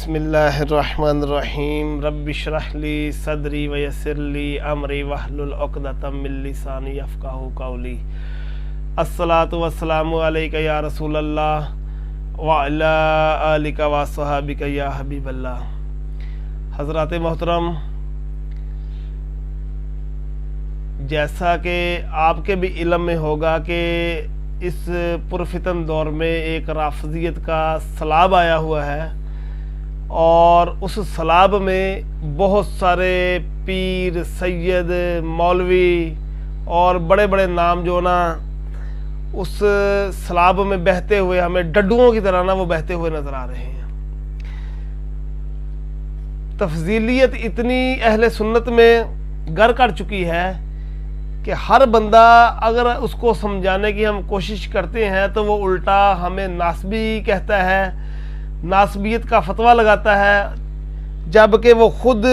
بسم اللہ الرحمن الرحیم رب اشرح لی صدری ویسر لی امری واحلل عقدۃ من لسانی یفقہوا قولی۔ الصلاۃ والسلام علیک یا رسول اللہ وعلی آلک وصحابک یا حبیب اللہ۔ حضرات محترم، جیسا کہ آپ کے بھی علم میں ہوگا کہ اس پرفتن دور میں ایک رافضیت کا سلاب آیا ہوا ہے، اور اس سلاب میں بہت سارے پیر، سید، مولوی اور بڑے بڑے نام جو نا اس سلاب میں بہتے ہوئے ہمیں ڈڈوؤں کی طرح نا وہ بہتے ہوئے نظر آ رہے ہیں۔ تفضیلیت اتنی اہل سنت میں گر کر چکی ہے کہ ہر بندہ اگر اس کو سمجھانے کی ہم کوشش کرتے ہیں تو وہ الٹا ہمیں ناسبی کہتا ہے، ناسبیت کا فتویٰ لگاتا ہے، جبکہ وہ خود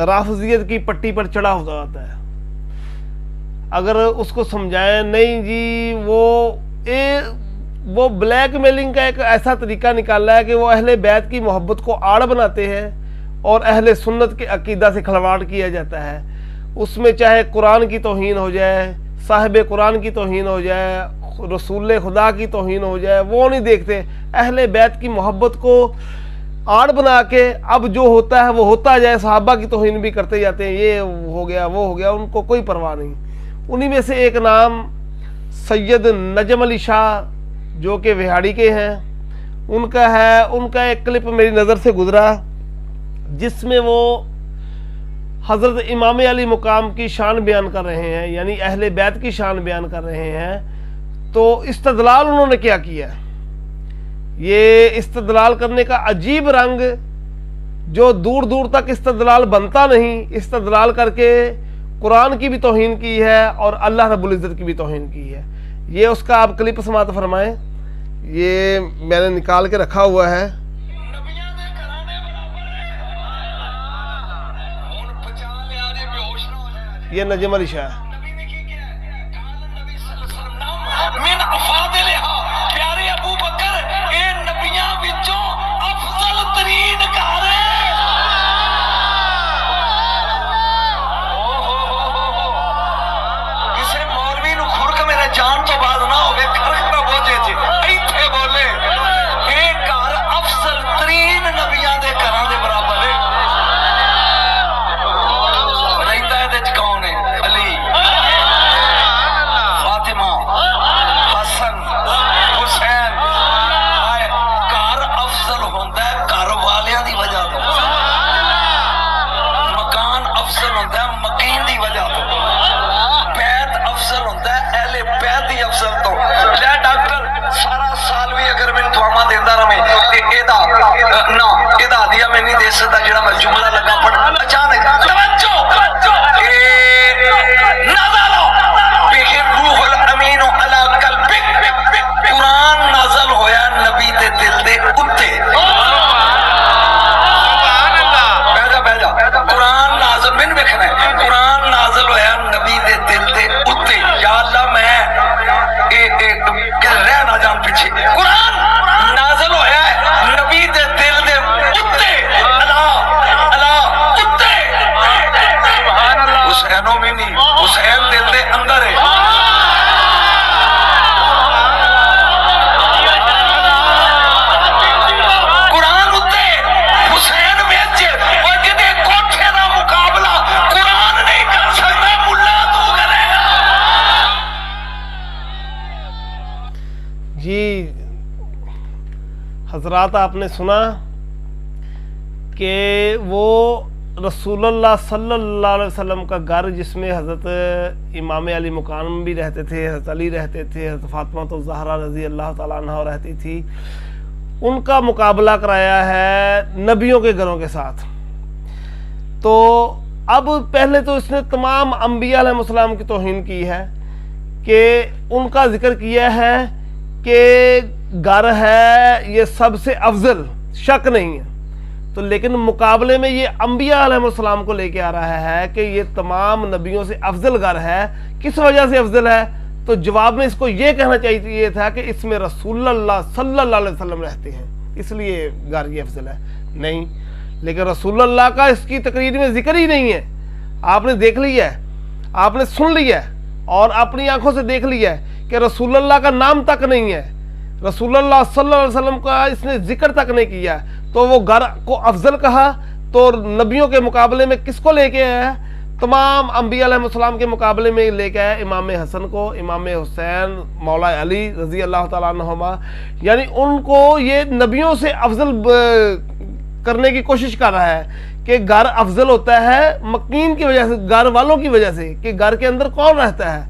رافضیت کی پٹی پر چڑھا ہوتا ہوتا ہے۔ اگر اس کو سمجھائیں نہیں جی وہ بلیک میلنگ کا ایک ایسا طریقہ نکالا ہے کہ وہ اہل بیت کی محبت کو آڑ بناتے ہیں اور اہل سنت کے عقیدہ سے کھلواڑ کیا جاتا ہے۔ اس میں چاہے قرآن کی توہین ہو جائے، صاحب قرآن کی توہین ہو جائے، رسول خدا کی توہین ہو جائے، وہ نہیں دیکھتے۔ اہل بیت کی محبت کو آڑ بنا کے اب جو ہوتا ہے وہ ہوتا جائے، صحابہ کی توہین بھی کرتے جاتے ہیں، یہ ہو گیا وہ ہو گیا، ان کو کوئی پرواہ نہیں۔ انہی میں سے ایک نام سید نجم علی شاہ جو کہ وہاڑی کے ہیں، ان کا ہے۔ ان کا ایک کلپ میری نظر سے گزرا جس میں وہ حضرت امام علی مقام کی شان بیان کر رہے ہیں، یعنی اہل بیت کی شان بیان کر رہے ہیں۔ تو استدلال انہوں نے کیا کیا؟ یہ استدلال کرنے کا عجیب رنگ جو دور دور تک استدلال بنتا نہیں، استدلال کر کے قرآن کی بھی توہین کی ہے اور اللہ رب العزت کی بھی توہین کی ہے۔ یہ اس کا آپ کلپ سماعت فرمائیں، یہ میں نے نکال کے رکھا ہوا ہے۔ یہ نجم علی شاہ جان تو بعد نہ ہوئے کھرک نہ بوجھے جی ایتھے بولے اے گھر افضل ترین نبیاں دے گھراں دے برابر ہے۔ رہندا اے وچ کون ہے؟ علی، فاطمہ، حسن، حسین۔ گھر افضل ہوندا ہے گھر والیاں دی وجہ تو، مکان افضل ہوندا ہے مکین دی وجہ تو، بیت افضل ہوندا ہے اہل بیت دی افضل تو۔ لے ڈاکٹر سارا سال بھی اگر میں دعاواں دیندا رہے تے ایدا دیا میں نہیں دے سکتا جڑا میں جملہ لگا پڑھ اچانک توجہ نازل بہ روح الامین علی قلبک، قرآن نازل ہویا نبی دے دل دے اوتے۔ قرآن نازل میں ویکھنا ہے، قرآن نازل ہویا نبی دے دل دے اوتے۔ یا اللہ میں رہ نہ جان پیچھے، قرآن نازل ہویا ہے نبی دے دل دے اوتے، اللہ اوتے۔ حسینوں میں نہیں، حسین دل دے اندر ہے۔ قرآن اوتے، حسین وچ، او جدے کوٹھے دا مقابلہ قرآن نہیں کر سکتا، ملا تو کرے گا۔ جی حضرات، آپ نے سنا کہ وہ رسول اللہ صلی اللہ علیہ وسلم کا گھر جس میں حضرت امام علی مقام بھی رہتے تھے، حضرت علی رہتے تھے، حضرت فاطمہ الزہرا رضی اللہ تعالیٰ عنہ رہتی تھی، ان کا مقابلہ کرایا ہے نبیوں کے گھروں کے ساتھ۔ تو اب پہلے تو اس نے تمام انبیاء علیہ السلام کی توہین کی ہے کہ ان کا ذکر کیا ہے کہ گھر ہے یہ سب سے افضل، شک نہیں ہے۔ تو لیکن مقابلے میں یہ انبیاء علیہ السلام کو لے کے آ رہا ہے کہ یہ تمام نبیوں سے افضل گھر ہے۔ کس وجہ سے افضل ہے؟ تو جواب میں اس کو یہ کہنا چاہیے تھا کہ اس میں رسول اللہ صلی اللہ علیہ وسلم رہتے ہیں، اس لیے گھر یہ افضل ہے، نہیں، لیکن رسول اللہ کا اس کی تقریر میں ذکر ہی نہیں ہے۔ آپ نے دیکھ لیا ہے، آپ نے سن لیا ہے اور اپنی آنکھوں سے دیکھ لیا ہے کہ رسول اللہ کا نام تک نہیں ہے، رسول اللہ صلی اللہ علیہ وسلم کا اس نے ذکر تک نہیں کیا، تو وہ گھر کو افضل کہا تو نبیوں کے مقابلے میں کس کو لے کے آیا ہے؟ تمام انبیاء علیہ السلام کے مقابلے میں لے کے آیا امام حسن کو، امام حسین، مولا علی رضی اللہ تعالیٰ عنہما، یعنی ان کو یہ نبیوں سے افضل کرنے کی کوشش کر رہا ہے کہ گھر افضل ہوتا ہے مکین کی وجہ سے، گھر والوں کی وجہ سے، کہ گھر کے اندر کون رہتا ہے۔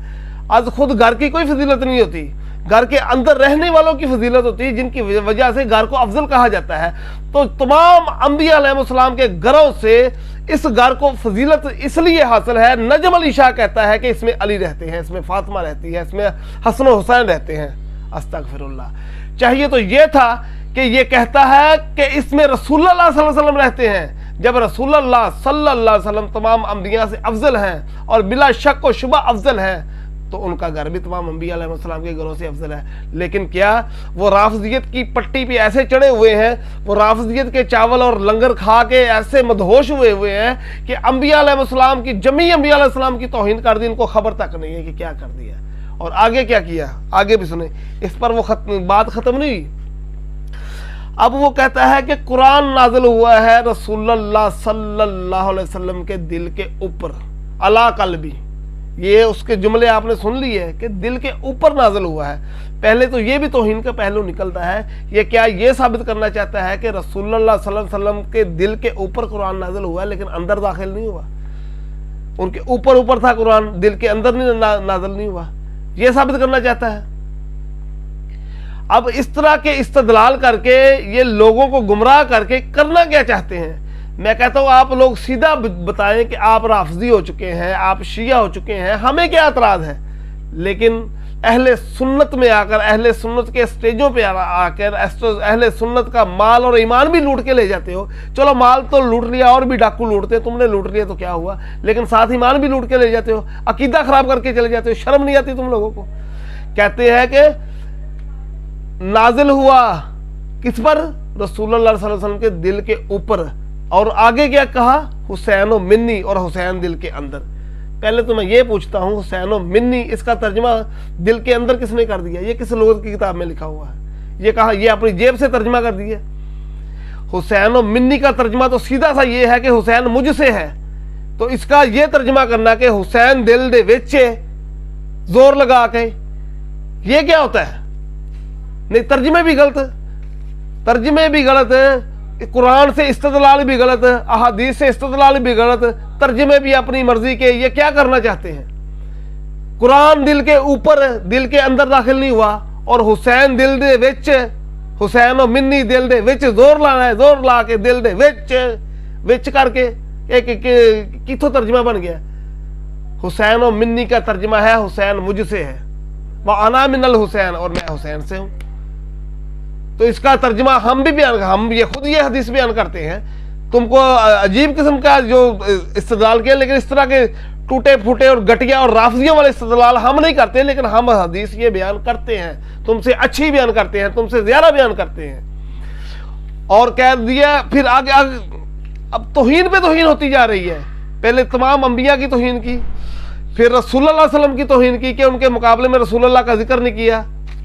آج خود گھر کی کوئی فضیلت نہیں ہوتی، گھر کے اندر رہنے والوں کی فضیلت ہوتی ہے، جن کی وجہ سے گھر کو افضل کہا جاتا ہے۔ تو تمام انبیاء علیہ السلام کے گھروں سے اس گھر کو فضیلت اس لیے حاصل ہے، نجم علی شاہ کہتا ہے کہ اس میں علی رہتے ہیں، اس میں فاطمہ رہتی ہے، اس میں حسن و حسین رہتے ہیں۔ استغفر اللہ، چاہیے تو یہ تھا کہ یہ کہتا ہے کہ اس میں رسول اللہ صلی اللہ علیہ وسلم رہتے ہیں۔ جب رسول اللہ صلی اللہ علیہ وسلم تمام انبیاء سے افضل ہیں اور بلا شک و شبہ افضل ہیں، تو ان کا گھر بھی تمام انبیاء علیہ السلام کے گھروں سے افضل ہے۔ لیکن کیا وہ رافضیت کی پٹی پہ ایسے چڑھے ہوئے ہیں، وہ رافضیت کے چاول اور لنگر کھا کے ایسے مدہوش ہوئے ہیں کہ انبیاء علیہ السلام کی، جمی انبیاء علیہ السلام کی توہین کر دی، ان کو خبر تک نہیں ہے کہ کیا کر دیا، اور آگے کیا کیا، آگے بھی سنیں، اس پر وہ بات ختم نہیں ہوئی۔ اب وہ کہتا ہے کہ قرآن نازل ہوا ہے رسول اللہ صلی اللہ علیہ وسلم کے دل کے اوپر، علی قلبی، یہ اس کے جملے آپ نے سن لیے کہ دل کے اوپر نازل ہوا ہے۔ پہلے تو یہ بھی توہین کا پہلو نکلتا ہے، یہ کیا یہ ثابت کرنا چاہتا ہے کہ رسول اللہ صلی اللہ علیہ وسلم کے دل کے اوپر قرآن نازل ہوا ہے لیکن اندر داخل نہیں ہوا، ان کے اوپر اوپر تھا قرآن، دل کے اندر نازل نہیں ہوا، یہ ثابت کرنا چاہتا ہے۔ اب اس طرح کے استدلال کر کے یہ لوگوں کو گمراہ کر کے کرنا کیا چاہتے ہیں؟ میں کہتا ہوں آپ لوگ سیدھا بتائیں کہ آپ رافضی ہو چکے ہیں، آپ شیعہ ہو چکے ہیں، ہمیں کیا اعتراض ہے، لیکن اہل سنت میں آ کر، اہل سنت کے سٹیجوں پہ آ کر اہل سنت کا مال اور ایمان بھی لوٹ کے لے جاتے ہو۔ چلو مال تو لوٹ لیا، اور بھی ڈاکو لوٹتے، تم نے لوٹ لیا تو کیا ہوا، لیکن ساتھ ایمان بھی لوٹ کے لے جاتے ہو، عقیدہ خراب کر کے چلے جاتے ہو، شرم نہیں آتی تم لوگوں کو؟ کہتے ہیں کہ نازل ہوا کس پر؟ رسول اللہ صلی اللہ علیہ وسلم کے دل کے اوپر، اور آگے کیا کہا؟ حسین و منی، اور حسین دل کے اندر۔ پہلے تو میں یہ پوچھتا ہوں، حسین و منی اس کا ترجمہ دل کے اندر کس نے کر دیا؟ یہ کس لغت کی کتاب میں لکھا ہوا ہے؟ یہ کہا، یہ اپنی جیب سے ترجمہ کر دیا؟ حسین و منی کا ترجمہ تو سیدھا سا یہ ہے کہ حسین مجھ سے ہے، تو اس کا یہ ترجمہ کرنا کہ حسین دل دے وچ زور لگا کے، یہ کیا ہوتا ہے؟ نہیں، ترجمے بھی غلط، ترجمے بھی غلط، قرآن سے استدلال بھی غلط، احادیث سے استدلال بھی غلط، ترجمے بھی اپنی مرضی کے۔ یہ کیا کرنا چاہتے ہیں؟ قرآن دل کے اوپر، دل کے اندر داخل نہیں ہوا، اور حسین دل دے وچ، حسین و منی دل دے وچ زور لانا ہے، زور لا کے دل دے وچ کر کے ایک کتھوں ترجمہ بن گیا؟ حسین و منی کا ترجمہ ہے حسین مجھ سے ہے، وَأَنَا مِنَ الْحُسَيْنِ، اور میں حسین سے ہوں۔ تو اس کا ترجمہ ہم بھی بیان، ہم یہ خود یہ حدیث بیان کرتے ہیں، تم کو عجیب قسم کا جو استدلال کیا، لیکن اس طرح کے ٹوٹے پھوٹے اور گٹیا اور رافضیوں والے استدلال ہم نہیں کرتے، لیکن ہم حدیث یہ بیان کرتے ہیں، تم سے اچھی بیان کرتے ہیں، تم سے زیادہ بیان کرتے ہیں۔ اور کہہ دیا پھر آگے اب توہین پہ توہین ہوتی جا رہی ہے۔ پہلے تمام انبیاء کی توہین کی، پھر رسول اللہ صلی اللہ علیہ وسلم کی توہین کی کہ ان کے مقابلے میں رسول اللہ کا ذکر نہیں کیا،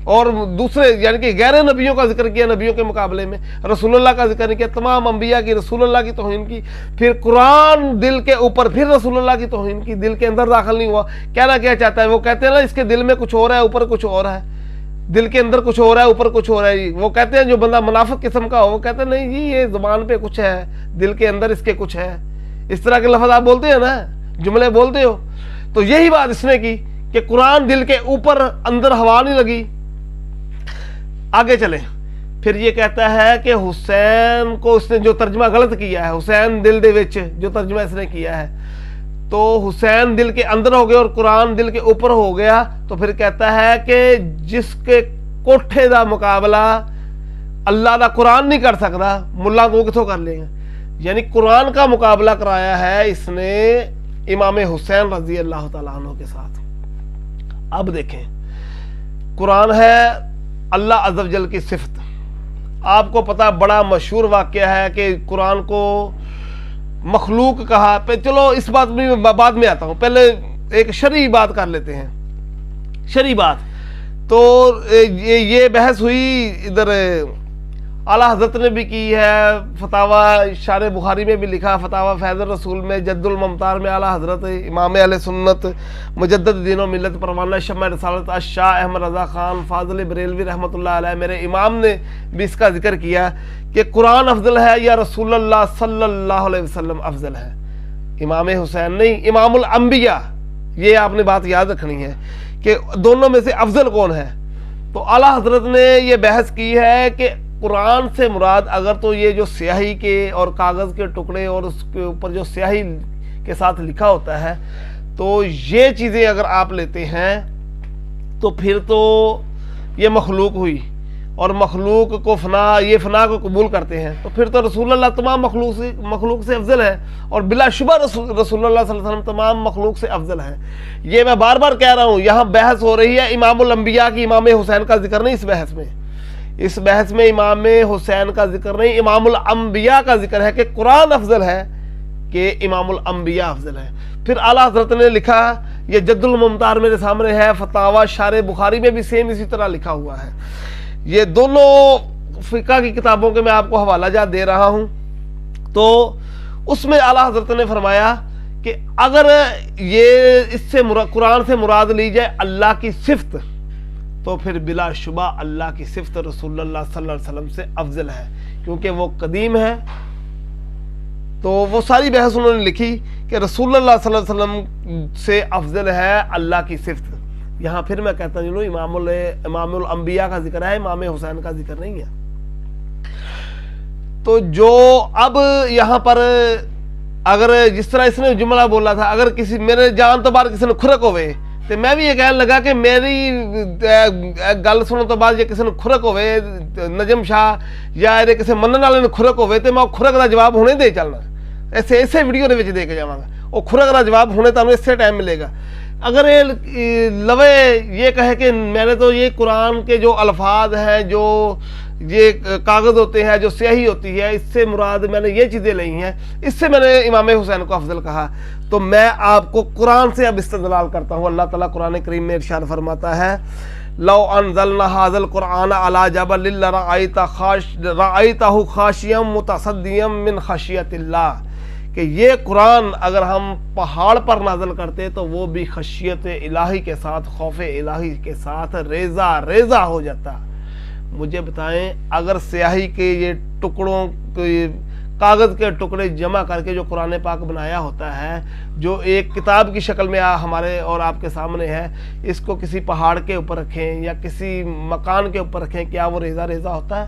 اور دوسرے یعنی کہ غیر نبیوں کا ذکر کیا، نبیوں کے مقابلے میں رسول اللہ کا ذکر نہیں کیا، تمام انبیاء کی، رسول اللہ کی توہین کی، پھر قرآن دل کے اوپر، پھر رسول اللہ کی توہین کی، دل کے اندر داخل نہیں ہوا۔ کہنا کیا چاہتا ہے؟ وہ کہتے ہیں نا اس کے دل میں کچھ اور ہے، اوپر کچھ اور ہے، دل کے اندر کچھ اور ہے، اوپر کچھ اور ہے۔ وہ کہتے ہیں جو بندہ منافق قسم کا ہو، وہ کہتے ہیں نہیں جی یہ زبان پہ کچھ ہے، دل کے اندر اس کے کچھ ہے۔ اس طرح کے لفظ آپ بولتے ہیں نا، جملے بولتے ہو، تو یہی بات اس نے کی کہ قرآن دل کے اوپر، اندر ہوا نہیں لگی۔ آگے چلیں، پھر یہ کہتا ہے کہ حسین کو اس نے جو ترجمہ غلط کیا ہے، حسین دل دے وچ جو ترجمہ اس نے کیا ہے، تو حسین دل کے اندر ہو گیا اور قرآن دل کے اوپر ہو گیا۔ تو پھر کہتا ہے کہ جس کے کوٹھے دا مقابلہ اللہ دا قرآن نہیں کر سکتا، ملا تو کتوں کر لیں گے؟ یعنی قرآن کا مقابلہ کرایا ہے اس نے امام حسین رضی اللہ تعالیٰ عنہ کے ساتھ۔ اب دیکھیں، قرآن ہے اللہ عز و جل کی صفت، آپ کو پتا بڑا مشہور واقعہ ہے کہ قرآن کو مخلوق کہا. چلو اس بات میں بعد میں آتا ہوں, پہلے ایک شرعی بات کر لیتے ہیں. شرعی بات تو یہ بحث ہوئی ادھر اعلیٰ حضرت نے بھی کی ہے, فتاوی شارح بخاری میں بھی لکھا, فتاوی فیض الرسول میں, جد الممتار میں اعلیٰ حضرت امام اہل سنت مجدد دین و ملت پروانہ شمع رسالت شاہ احمد رضا خان فاضل بریلوی رحمۃ اللہ علیہ میرے امام نے بھی اس کا ذکر کیا کہ قرآن افضل ہے یا رسول اللہ صلی اللہ علیہ وسلم افضل ہے. امام حسین نہیں, امام الانبیاء. یہ آپ نے بات یاد رکھنی ہے کہ دونوں میں سے افضل کون ہے. تو اعلیٰ حضرت نے یہ بحث کی ہے کہ قرآن سے مراد اگر تو یہ جو سیاہی کے اور کاغذ کے ٹکڑے اور اس کے اوپر جو سیاہی کے ساتھ لکھا ہوتا ہے, تو یہ چیزیں اگر آپ لیتے ہیں تو پھر تو یہ مخلوق ہوئی, اور مخلوق کو یہ فنا کو قبول کرتے ہیں, تو پھر تو رسول اللہ تمام مخلوق سے افضل ہے, اور بلا شبہ رسول اللہ صلی اللہ علیہ وسلم تمام مخلوق سے افضل ہے. یہ میں بار بار کہہ رہا ہوں, یہاں بحث ہو رہی ہے امام الانبیاء کی, امام حسین کا ذکر نہیں اس بحث میں امام حسین کا ذکر نہیں, امام الانبیاء کا ذکر ہے کہ قرآن افضل ہے کہ امام الانبیاء افضل ہے. پھر اعلیٰ حضرت نے لکھا, یہ جد الممتار میرے سامنے ہے, فتاوی شارح بخاری میں بھی سیم اسی طرح لکھا ہوا ہے. یہ دونوں فقہ کی کتابوں کے میں آپ کو حوالہ جات دے رہا ہوں. تو اس میں اعلیٰ حضرت نے فرمایا کہ اگر یہ اس سے قرآن سے مراد لی جائے اللہ کی صفت, تو پھر بلا شبہ اللہ کی صفت رسول اللہ صلی اللہ علیہ وسلم سے افضل ہے, کیونکہ وہ قدیم ہے. تو وہ ساری بحث انہوں نے لکھی کہ رسول اللہ صلی اللہ علیہ وسلم سے افضل ہے اللہ کی صفت. یہاں پھر میں کہتا ہوں امام الانبیاء کا ذکر ہے, امام حسین کا ذکر نہیں ہے. تو جو اب یہاں پر اگر جس طرح اس نے جملہ بولا تھا, اگر کسی میرے جان تو بعد کسی نے کھرک ہوئے, تو میں بھی یہ کہنے لگا کہ میری گل سننے تو بعد یہ کسی نے کھرک ہوئے, نجم شاہ یا کسی منن والے نے کھرک ہوئے, تو میں کھرک کا جواب ہونے دے چلنا, ایسے ویڈیو دے کے جاواں گا. وہ کھرک کا جواب ہونے تمہیں اس سے ٹائم ملے گا. اگر لوے یہ کہے کہ میں نے تو یہ قرآن کے جو الفاظ ہیں, جو یہ کاغذ ہوتے ہیں, جو سیاہی ہوتی ہے, اس سے مراد میں نے یہ چیزیں لی ہیں, اس سے میں نے امام حسین کو افضل کہا, تو میں آپ کو قرآن سے اب استدلال کرتا ہوں. اللہ تعالیٰ قرآن کریم میں ارشاد فرماتا ہے, لو انزلنا هذا القرآن على جبل لرأيته خاشعا متصدعا من خشیۃ اللہ, کہ یہ قرآن اگر ہم پہاڑ پر نازل کرتے تو وہ بھی خشیت الہی کے ساتھ, خوف الہی کے ساتھ ریزہ ہو جاتا. مجھے بتائیں, اگر سیاہی کے یہ ٹکڑوں کاغذ کے ٹکڑے جمع کر کے جو قرآن پاک بنایا ہوتا ہے, جو ایک کتاب کی شکل میں ہمارے اور آپ کے سامنے ہے, اس کو کسی پہاڑ کے اوپر رکھیں یا کسی مکان کے اوپر رکھیں, کیا وہ ریزہ ہوتا ہے؟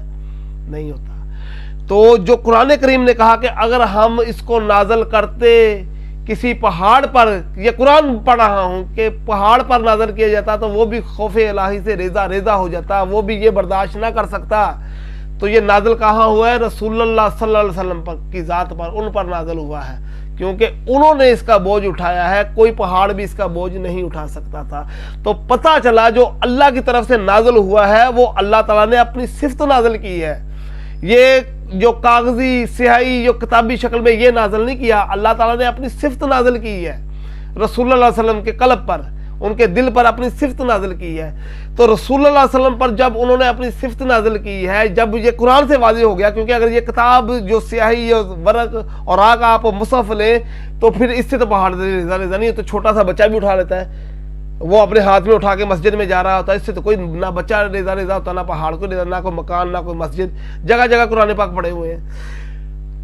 نہیں ہوتا. تو جو قرآن کریم نے کہا کہ اگر ہم اس کو نازل کرتے کسی پہاڑ پر, یہ قرآن پڑھ رہا ہوں کہ پہاڑ پر نازل کیا جاتا تو وہ بھی خوف الہی سے ریزہ ہو جاتا, وہ بھی یہ برداشت نہ کر سکتا. تو یہ نازل کہاں ہوا ہے؟ رسول اللہ صلی اللہ علیہ وسلم کی ذات پر, ان پر نازل ہوا ہے, کیونکہ انہوں نے اس کا بوجھ اٹھایا ہے, کوئی پہاڑ بھی اس کا بوجھ نہیں اٹھا سکتا تھا. تو پتہ چلا جو اللہ کی طرف سے نازل ہوا ہے وہ اللہ تعالیٰ نے اپنی صفت نازل کی ہے. یہ جو کاغذی سیاہی جو کتابی شکل میں یہ نازل نہیں کیا, اللہ تعالیٰ نے اپنی صفت نازل کی ہے رسول اللہ علیہ وسلم کے قلب پر, ان کے دل پر اپنی صفت نازل کی ہے. تو رسول اللہ علیہ وسلم پر جب انہوں نے اپنی صفت نازل کی ہے, جب یہ قرآن سے واضح ہو گیا, کیونکہ اگر یہ کتاب جو سیاہی ورق اور آگ آپ مصحف لیں تو پھر اس سے تو پہاڑ ریزہ نہیں ہے, تو چھوٹا سا بچہ بھی اٹھا لیتا ہے, وہ اپنے ہاتھ میں اٹھا کے مسجد میں جا رہا ہوتا ہے, اس سے تو کوئی نہ بچہ ریزہ ہوتا, نہ پہاڑ کو ریزہ, نہ کوئی مکان, نہ کوئی مسجد, جگہ جگہ قرآن پاک پڑے ہوئے ہیں.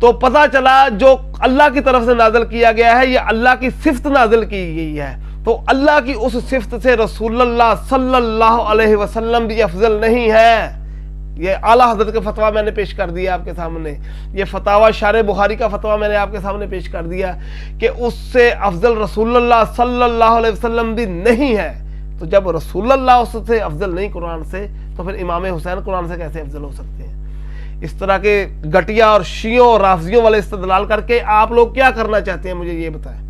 تو پتہ چلا جو اللہ کی طرف سے نازل کیا گیا ہے یہ اللہ کی صفت نازل کی گئی ہے. تو اللہ کی اس صفت سے رسول اللہ صلی اللہ علیہ وسلم بھی افضل نہیں ہے. یہ اعلیٰ حضرت کا فتویٰ میں نے پیش کر دیا آپ کے سامنے, یہ فتاوی شارح بخاری کا فتویٰ میں نے آپ کے سامنے پیش کر دیا کہ اس سے افضل رسول اللہ صلی اللہ علیہ وسلم بھی نہیں ہے. تو جب رسول اللہ اس سے افضل نہیں قرآن سے, تو پھر امام حسین قرآن سے کیسے افضل ہو سکتے ہیں؟ اس طرح کے گٹیا اور شیعوں اور رافضیوں والے استدلال کر کے آپ لوگ کیا کرنا چاہتے ہیں مجھے یہ بتائیں.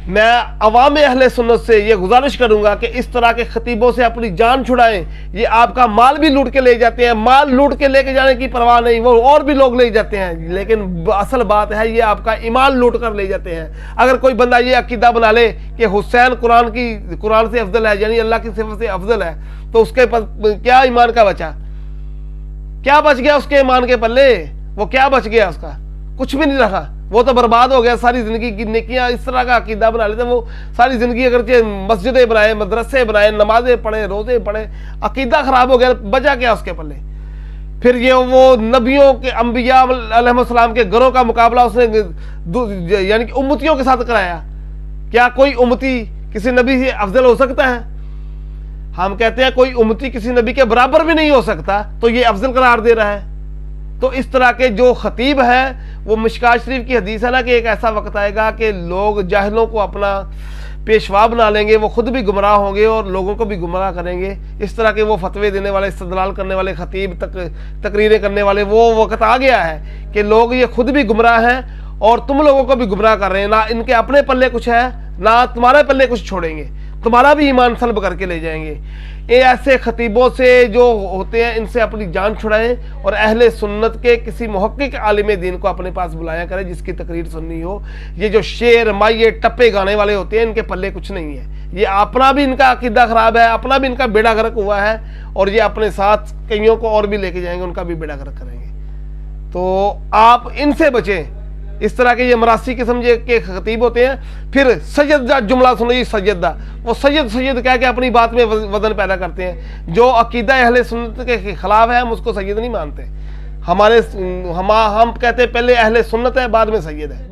میں عوام اہل سنت سے یہ گزارش کروں گا کہ اس طرح کے خطیبوں سے اپنی جان چھڑائیں. یہ آپ کا مال بھی لوٹ کے لے جاتے ہیں, مال لوٹ کے لے کے جانے کی پرواہ نہیں, وہ اور بھی لوگ لے جاتے ہیں, لیکن اصل بات ہے یہ آپ کا ایمان لوٹ کر لے جاتے ہیں. اگر کوئی بندہ یہ عقیدہ بنا لے کہ حسین قرآن سے افضل ہے, یعنی اللہ کی صفت سے افضل ہے, تو اس کے کیا ایمان کا بچا, کیا بچ گیا اس کے ایمان کے پلے؟ وہ کیا بچ گیا اس کا؟ کچھ بھی نہیں رکھا, وہ تو برباد ہو گیا. ساری زندگی کی نیکیاں اس طرح کا عقیدہ بنا لیتے ہیں, وہ ساری زندگی اگرچہ مسجدیں بنائے, مدرسے بنائے, نمازیں پڑھے, روزے پڑھے, عقیدہ خراب ہو گیا, بچا کیا اس کے پلے؟ پھر یہ وہ نبیوں کے, انبیاء علیہ السلام کے گھروں کا مقابلہ اس نے یعنی کہ امتیوں کے ساتھ کرایا. کیا کوئی امتی کسی نبی سے افضل ہو سکتا ہے؟ ہم کہتے ہیں کوئی امتی کسی نبی کے برابر بھی نہیں ہو سکتا, تو یہ افضل قرار دے رہا ہے. تو اس طرح کے جو خطیب ہے, وہ مشکات شریف کی حدیث ہے نا کہ ایک ایسا وقت آئے گا کہ لوگ جاہلوں کو اپنا پیشوا بنا لیں گے, وہ خود بھی گمراہ ہوں گے اور لوگوں کو بھی گمراہ کریں گے. اس طرح کے وہ فتوے دینے والے, استدلال کرنے والے خطیب, تقریریں کرنے والے, وہ وقت آ گیا ہے کہ لوگ یہ خود بھی گمراہ ہیں اور تم لوگوں کو بھی گمراہ کر رہے ہیں. نہ ان کے اپنے پلے کچھ ہے, نہ تمہارے پلے کچھ چھوڑیں گے, تمہارا بھی ایمان سلب کر کے لے جائیں گے. یہ ایسے خطیبوں سے جو ہوتے ہیں, ان سے اپنی جان چھڑائیں اور اہل سنت کے کسی محقق عالم دین کو اپنے پاس بلایا کریں جس کی تقریر سننی ہو. یہ جو شعر مائے ٹپے گانے والے ہوتے ہیں, ان کے پلے کچھ نہیں ہے. یہ اپنا بھی ان کا عقیدہ خراب ہے, اپنا بھی ان کا بیڑا غرق ہوا ہے, اور یہ اپنے ساتھ کئیوں کو اور بھی لے کے جائیں گے, ان کا بھی بیڑا غرق کریں گے. تو آپ ان سے بچیں. اس طرح کے یہ مراسی قسم کے خطیب ہوتے ہیں. پھر سیدہ جملہ سنو جی, سیدہ, وہ سید کہہ کے اپنی بات میں وزن پیدا کرتے ہیں. جو عقیدہ اہل سنت کے خلاف ہے, ہم اس کو سید نہیں مانتے. ہم کہتے ہیں پہلے اہل سنت ہے, بعد میں سید ہے.